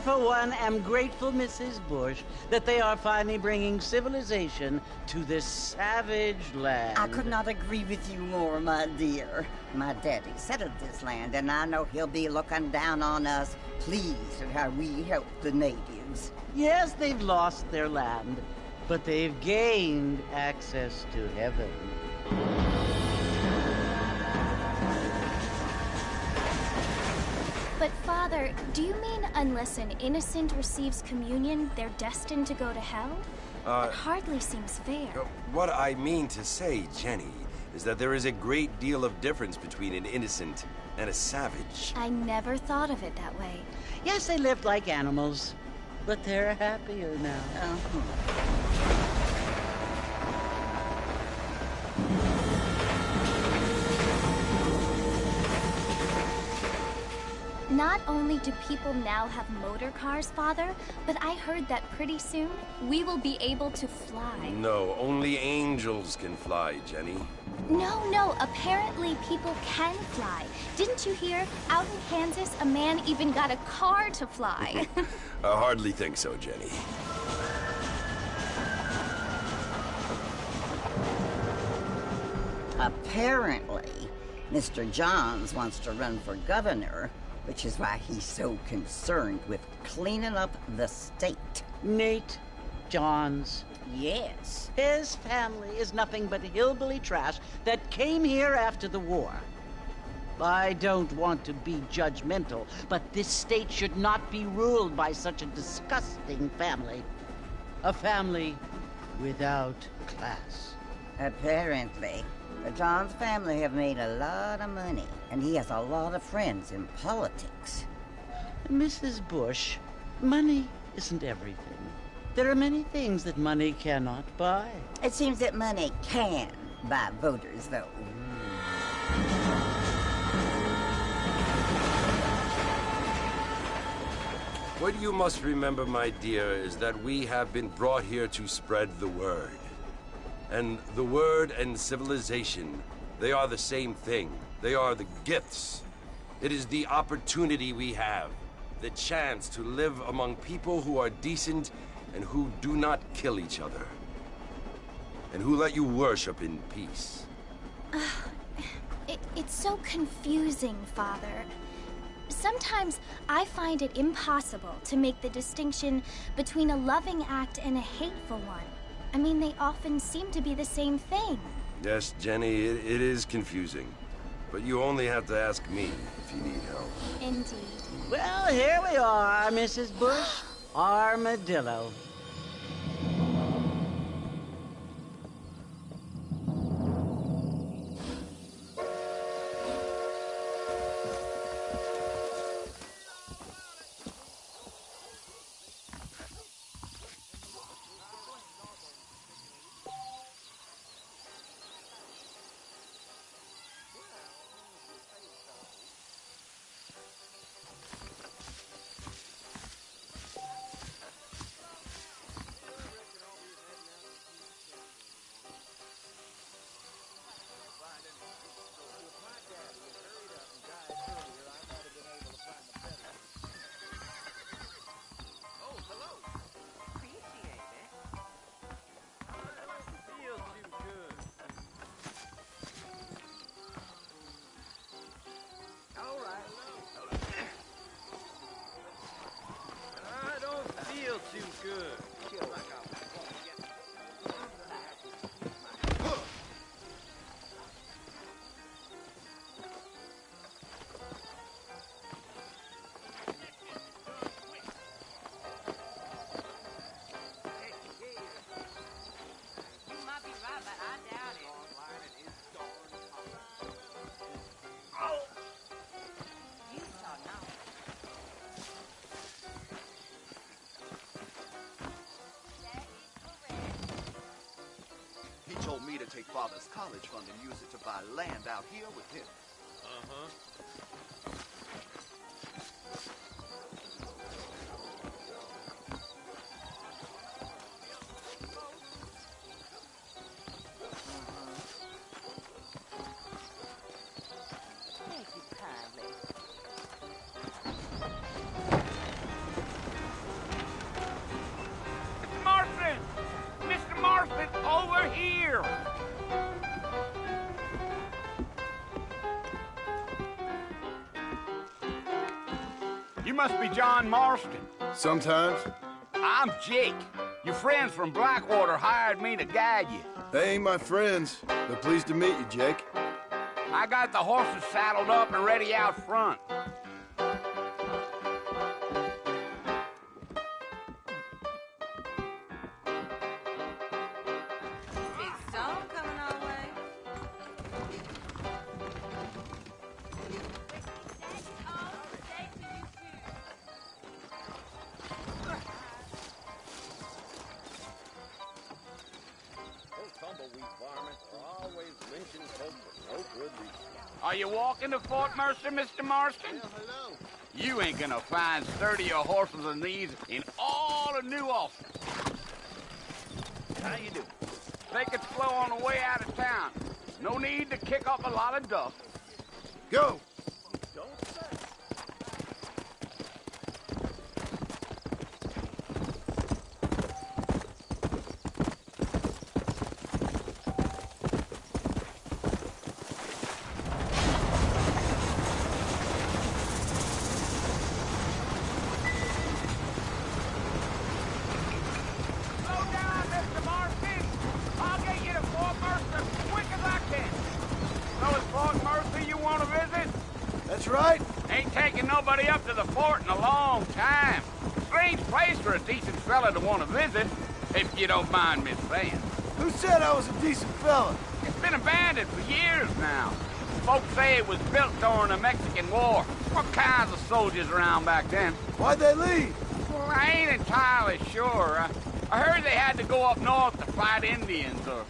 for one, am grateful, Mrs. Bush, that they are finally bringing civilization to this savage land. I could not agree with you more, my dear. My daddy settled this land, and I know he'll be looking down on us, pleased at how we help the natives. Yes, they've lost their land, but they've gained access to heaven. But Father, do you mean unless an innocent receives communion, they're destined to go to hell? That hardly seems fair. What I mean to say, Jenny, is that there is a great deal of difference between an innocent and a savage. I never thought of it that way. Yes, they lived like animals, but they're happier now. Not only do people now have motor cars, Father, but I heard that pretty soon we will be able to fly. No, only angels can fly, Jenny. No, apparently people can fly. Didn't you hear? Out in Kansas, a man even got a car to fly. I hardly think so, Jenny. Apparently, Mr. Johns wants to run for governor, which is why he's so concerned with cleaning up the state. Nate Johns. Yes. His family is nothing but hillbilly trash that came here after the war. I don't want to be judgmental, but this state should not be ruled by such a disgusting family. A family without class. Apparently. The Johns family have made a lot of money, and he has a lot of friends in politics. Mrs. Bush, money isn't everything. There are many things that money cannot buy. It seems that money can buy voters, though. What you must remember, my dear, is that we have been brought here to spread the word. And the word and civilization, they are the same thing. They are the gifts. It is the opportunity we have, the chance to live among people who are decent and who do not kill each other, and who let you worship in peace. It's so confusing, Father. Sometimes I find it impossible to make the distinction between a loving act and a hateful one. I mean, they often seem to be the same thing. Yes, Jenny, it is confusing. But you only have to ask me if you need help. Indeed. Well, here we are, Mrs. Bush. Armadillo. He told me to take Father's college fund and use it to buy land out here with him. Thank you kindly. must be John Marston. Sometimes. I'm Jake. Your friends from Blackwater hired me to guide you. They ain't my friends, but pleased to meet you, Jake. I got the horses saddled up and ready out front. Are you walking to Fort Mercer, Mr. Marston? Well, hello. You ain't gonna find sturdier horses than these in all of New Ulster. How you doing? Take it slow on the way out of town. No need to kick up a lot of dust. Go! Don't say. Slow down, Mr. Marston. I'll get you to Fort Mercer as quick as I can. So it's Fort Mercer you want to visit? That's right. Ain't taking nobody up to the fort in a long time. Strange place for a decent fella to want to visit, if you don't mind me saying. Who said I was a decent fella? It's been abandoned for years now. Folks say it was built during the Mexican War. What kinds of soldiers around back then? Why'd they leave? Well, I ain't entirely sure. I heard they had to go up north to fight Indians, or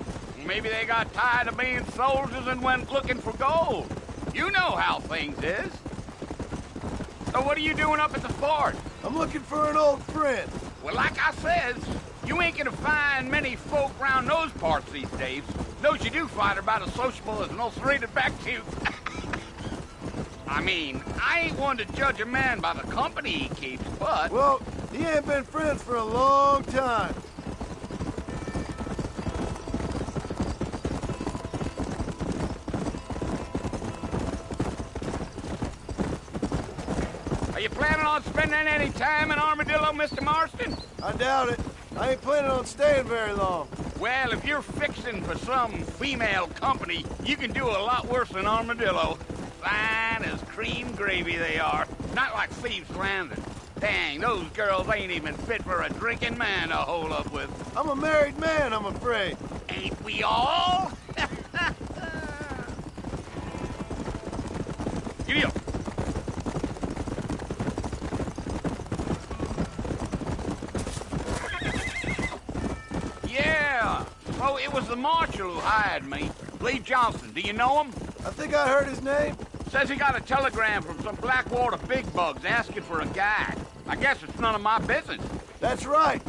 maybe they got tired of being soldiers and went looking for gold. You know how things is. So what are you doing up at the fort? I'm looking for an old friend. Well, like I says, you ain't gonna find many folk round those parts these days. Those you do find are about as sociable as an ulcerated back tooth. I mean, I ain't one to judge a man by the company he keeps, but... Well, he ain't been friends for a long time. Are you planning on spending any time in Armadillo, Mr. Marston? I doubt it. I ain't planning on staying very long. Well, if you're fixing for some female company, you can do a lot worse than Armadillo. Fine as cream gravy they are. Not like Thieves' Landing. Dang, those girls ain't even fit for a drinking man to hole up with. I'm a married man, I'm afraid. Ain't we all? Giddy up. Yeah, so it was the marshal who hired me. Lee Johnson, do you know him? I think I heard his name. Says he got a telegram from some Blackwater big bugs asking for a guide. I guess it's none of my business. That's right.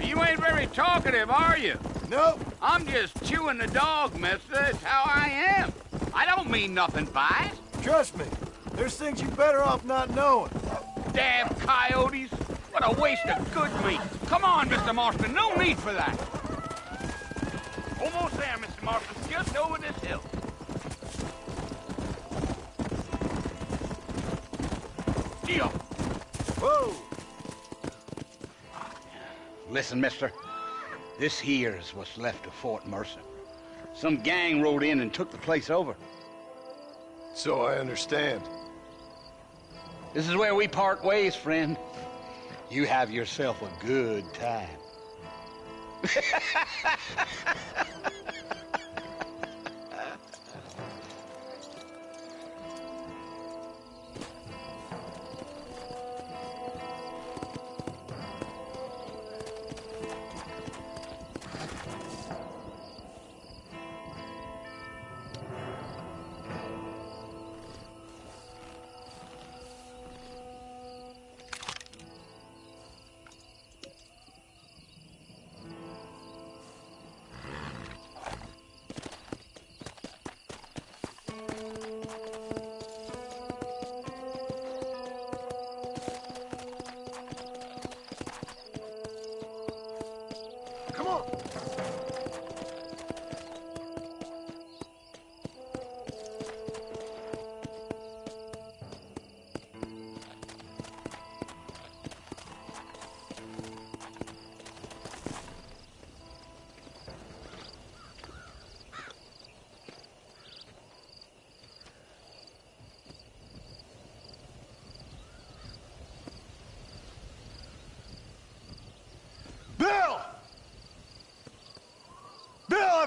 You ain't very talkative, are you? Nope. I'm just chewing the dog, mister. It's how I am. I don't mean nothing by it. Trust me. There's things you better off not knowing. Damn coyotes. What a waste of good meat. Come on, Mr. Marston. No need for that. Almost there, Mr. Marston. Just over this hill. Geo. Whoa. Listen, mister. This here is what's left of Fort Mercer. Some gang rode in and took the place over. So I understand. This is where we part ways, friend. You have yourself a good time.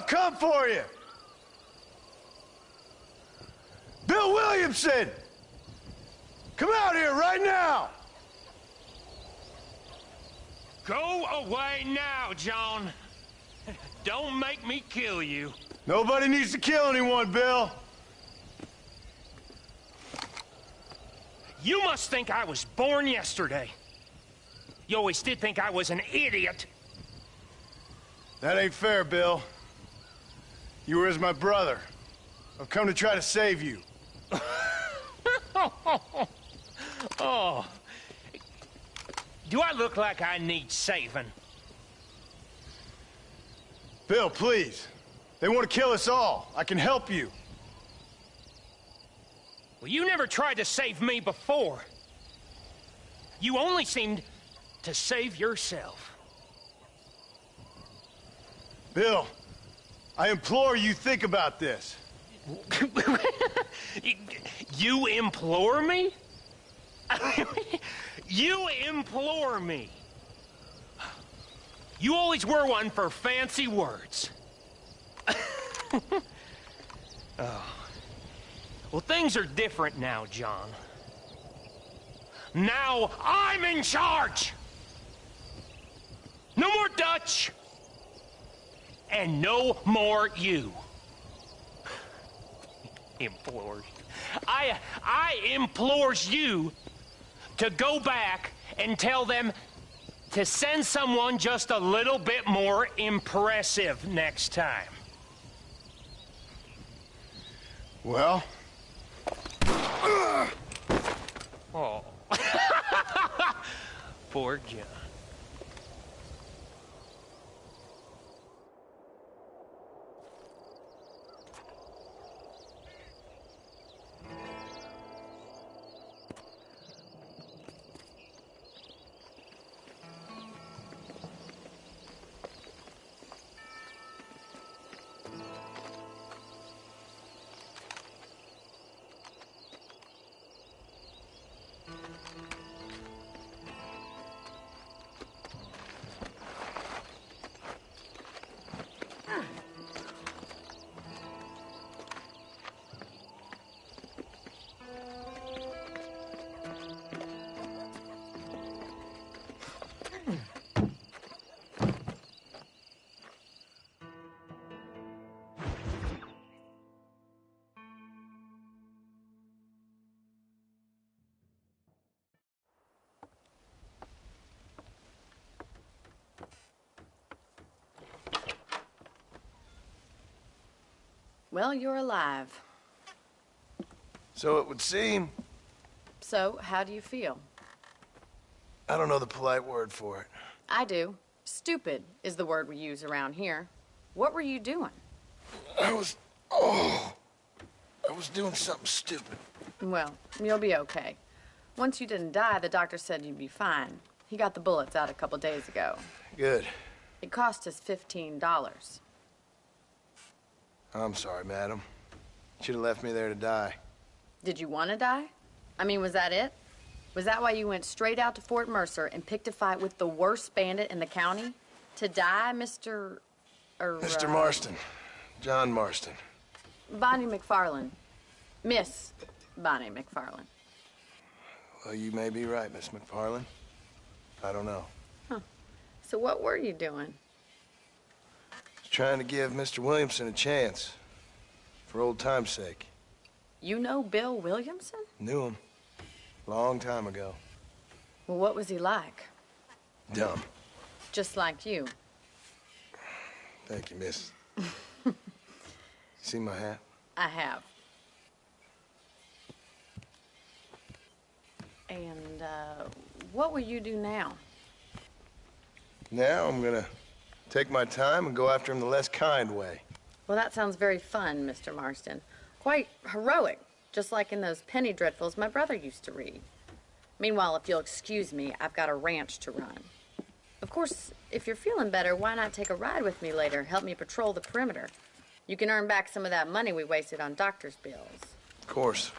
come for you! Bill Williamson! Come out here right now! Go away now, John. Don't make me kill you. Nobody needs to kill anyone, Bill. You must think I was born yesterday. You always did think I was an idiot. That ain't fair, Bill. You were as my brother. I've come to try to save you. Oh. Do I look like I need saving? Bill, please. They want to kill us all. I can help you. Well, you never tried to save me before. You only seemed to save yourself. Bill, I implore you think about this. You implore me? You implore me. You always were one for fancy words. Oh. Well, things are different now, John. Now I'm in charge! No more Dutch! And no more you. Implores. I implores you to go back and tell them to send someone just a little bit more impressive next time. Well? Oh. Poor John. Well, you're alive. So it would seem. So, how do you feel? I don't know the polite word for it. I do. Stupid is the word we use around here. What were you doing? I was doing something stupid. Well, you'll be okay. Once you didn't die, the doctor said you'd be fine. He got the bullets out a couple days ago. Good. It cost us $15. I'm sorry, madam. Should have left me there to die. Did you want to die? I mean, was that it? Was that why you went straight out to Fort Mercer and picked a fight with the worst bandit in the county? To die, Mr. Mr. Marston. John Marston. Bonnie McFarland. Miss Bonnie McFarland. Well, you may be right, Miss McFarland. I don't know. Huh. So what were you doing? Just trying to give Mr. Williamson a chance. For old time's sake. You know Bill Williamson? Knew him. Long time ago. Well, what was he like? Dumb. Just like you. Thank you, miss. See my hat? I have. And, what will you do now? Now I'm gonna take my time and go after him the less kind way. Well, that sounds very fun, Mr. Marston. Quite heroic, just like in those penny dreadfuls my brother used to read. Meanwhile, if you'll excuse me, I've got a ranch to run. Of course, if you're feeling better, why not take a ride with me later? Help me patrol the perimeter. You can earn back some of that money we wasted on doctor's bills. Of course.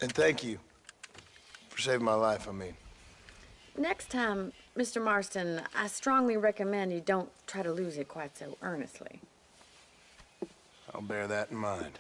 And thank you. For saving my life, I mean. Next time, Mr. Marston, I strongly recommend you don't try to lose it quite so earnestly. I'll bear that in mind.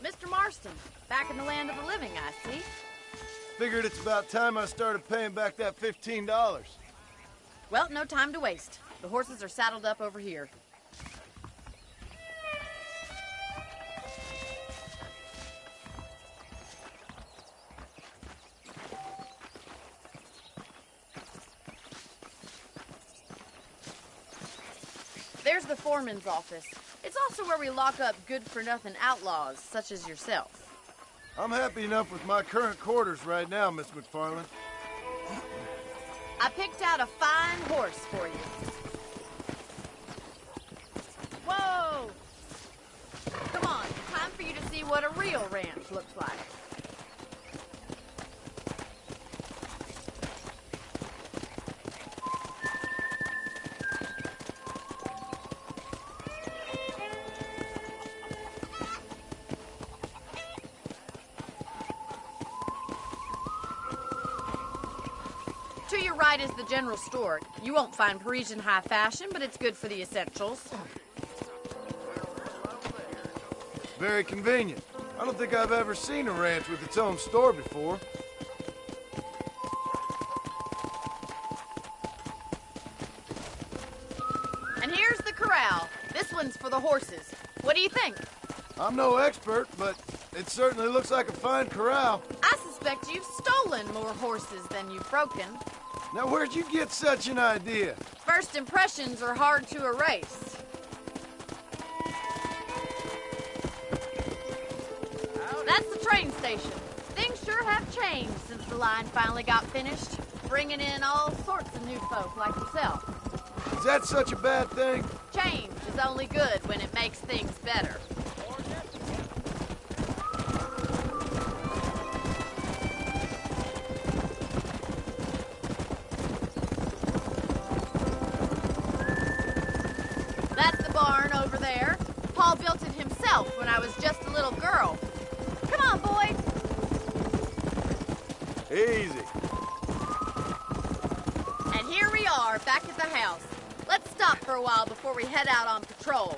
Mr. Marston, back in the land of the living, I see. Figured it's about time I started paying back that $15. Well, no time to waste. The horses are saddled up over here. There's the foreman's office. It's also where we lock up good-for-nothing outlaws, such as yourself. I'm happy enough with my current quarters right now, Miss McFarland. I picked out a fine horse for you. Whoa! Come on, time for you to see what a real ranch looks like. To your right is the general store. You won't find Parisian high fashion, but it's good for the essentials. Very convenient. I don't think I've ever seen a ranch with its own store before. And here's the corral. This one's for the horses. What do you think? I'm no expert, but it certainly looks like a fine corral. I suspect you've stolen more horses than you've broken. Now, where'd you get such an idea? First impressions are hard to erase. That's the train station. Things sure have changed since the line finally got finished, bringing in all sorts of new folk like yourself. Is that such a bad thing? Change is only good when it makes things better. That's the barn over there. Paul built it himself when I was just a little girl. Come on, boys. Easy. And here we are, back at the house. Let's stop for a while before we head out on patrol.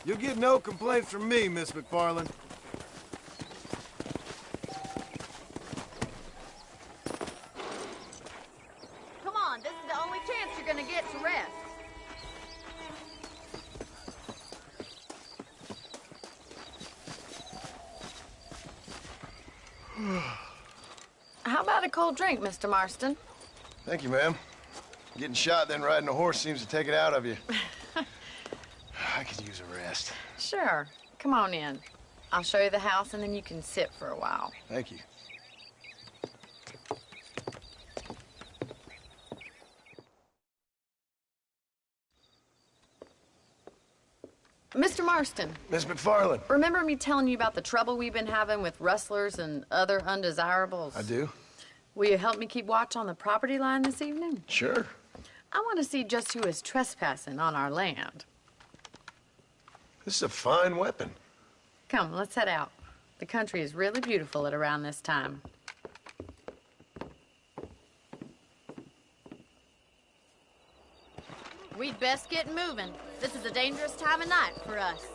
You'll get no complaints from me, Miss McFarland. Come on, this is the only chance you're gonna get to rest. How about a cold drink, Mr. Marston? Thank you, ma'am. Getting shot, then riding a horse seems to take it out of you. I could use a rest. Sure. Come on in. I'll show you the house, and then you can sit for a while. Thank you. Mr. Marston. Miss McFarland. Remember me telling you about the trouble we've been having with rustlers and other undesirables? I do. Will you help me keep watch on the property line this evening? Sure. I want to see just who is trespassing on our land. This is a fine weapon. Come, let's head out. The country is really beautiful at around this time. We'd best get moving. This is a dangerous time of night for us.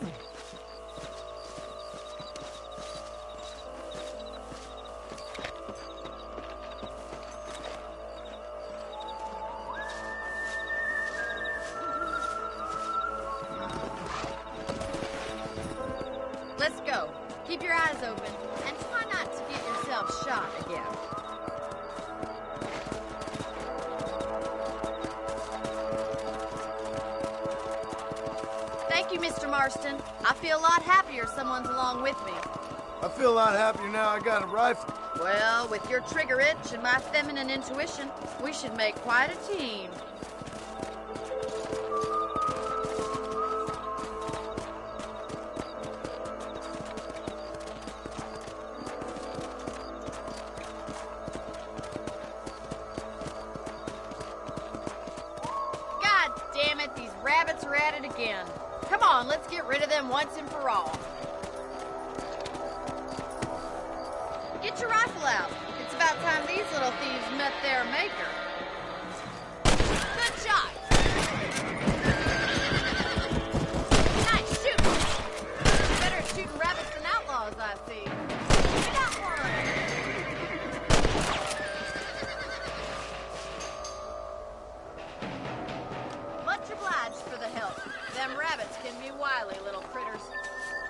Let's go. Keep your eyes open and try not to get yourself shot again. Thank you, Mr. Marston. I feel a lot happier someone's along with me. I feel a lot happier now I got a rifle. Well, with your trigger itch and my feminine intuition, we should make quite a team. God damn it, these rabbits are at it again. Come on, let's get rid of them once and for all. Get your rifle out. It's about time these little thieves met their maker. Good shot. Nice shooting. Better at shooting rabbits than outlaws, I see. We got one. Much obliged for the help. Them rabbits can be wily little critters.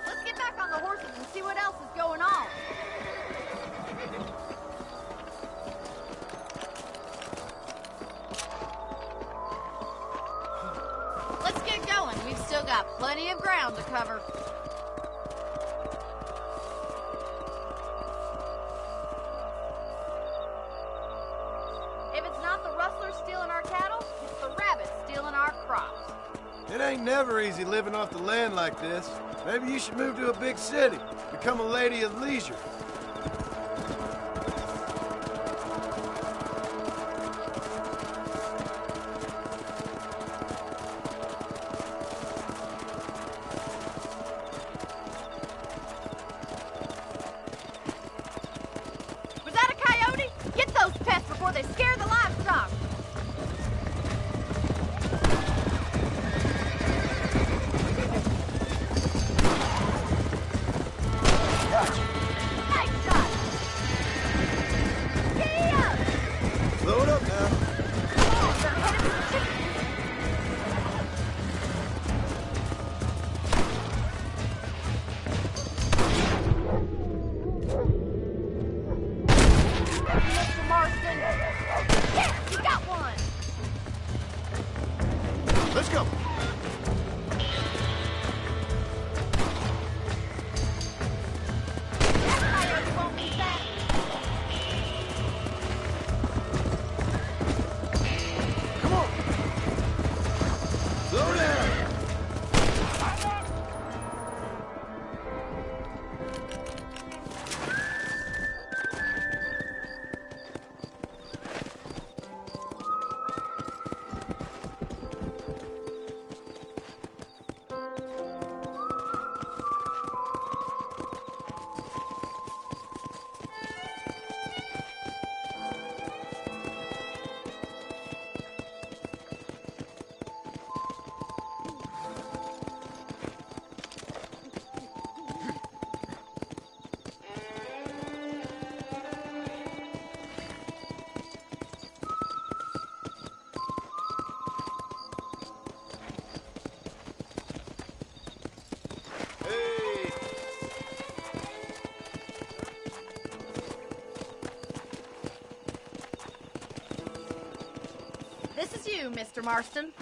Let's get back on the horses and see what else is going on. Let's get going. We've still got plenty of ground to cover. If it's not the rustlers stealing our cattle, it's the rabbits stealing our crops. It ain't never easy living off the land like this. Maybe you should move to a big city. Become a lady of leisure. Was that a coyote? Get those pests before they scare the livestock. you, Mr. Marston.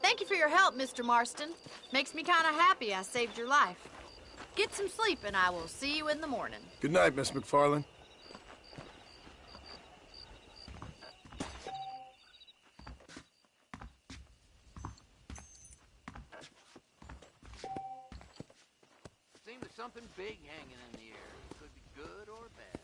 Thank you for your help, Mr. Marston. Makes me kind of happy I saved your life. Get some sleep, and I will see you in the morning. Good night, Miss McFarland. Seems there's something big hanging in the air. Could be good or bad.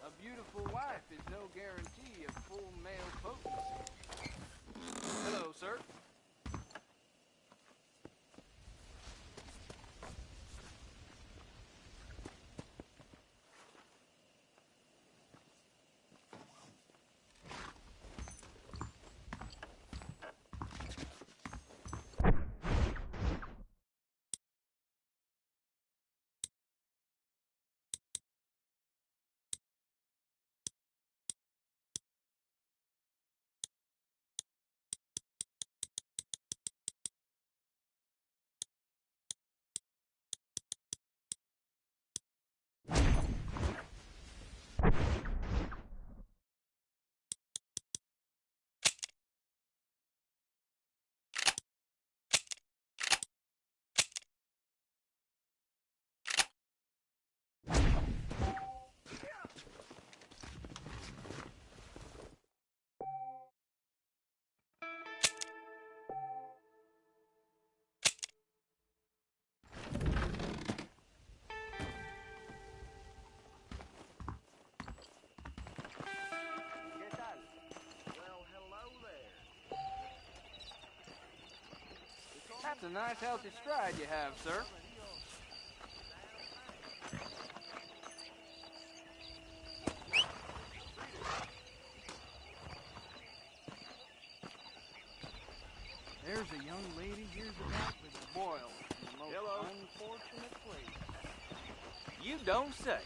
A beautiful wife is no guarantee of full male potency. Hello, sir. That's a nice healthy stride you have, sir. There's a young lady here's about with a boil in the most unfortunate place. You don't say.